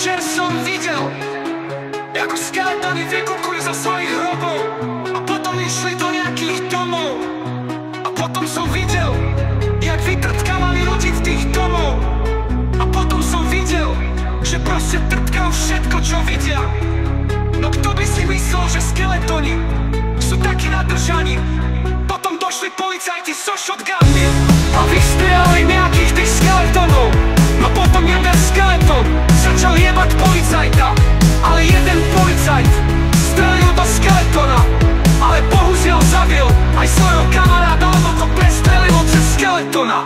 večer som videl, ako skeletony vykukujú za svojich hrobov a potom išli do nejakých domov. A potom som videl, jak vytrtkávali ľudí v tých domov. A potom som videl, že proste trtkajú všetko, čo vidia. No kto by si myslel, že skeletoni sú takí nadržaní? Potom došli policajti so shotgunmi a vystrielali nejakých tých skeletonov. No potom jeden skeleton začal jebať policajta, ale jeden policajt strelil do skeletona, ale bohužiaľ zabil aj svojho kamaráda, lebo to prestrelilo cez skeletona.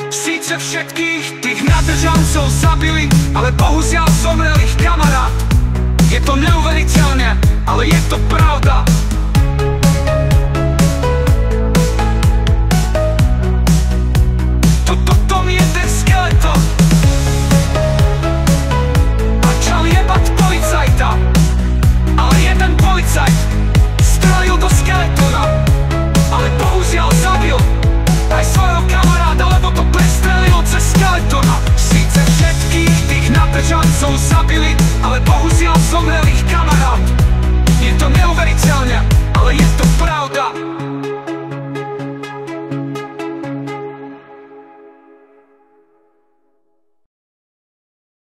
Síce všetkých tých nadržancov zabili, ale bohužiaľ zomrel ich kamarát. Je to neuveriteľné, ale je to pravda. Potom jeden skeleton začal jebať policajta, ale jeden policajt strelil do skeletona, ale bohužiaľ zabil aj svojho kamaráda, lebo to prestrelilo cez skeletona. Síce všetkých tých nadržancov zabili, ale bohužiaľ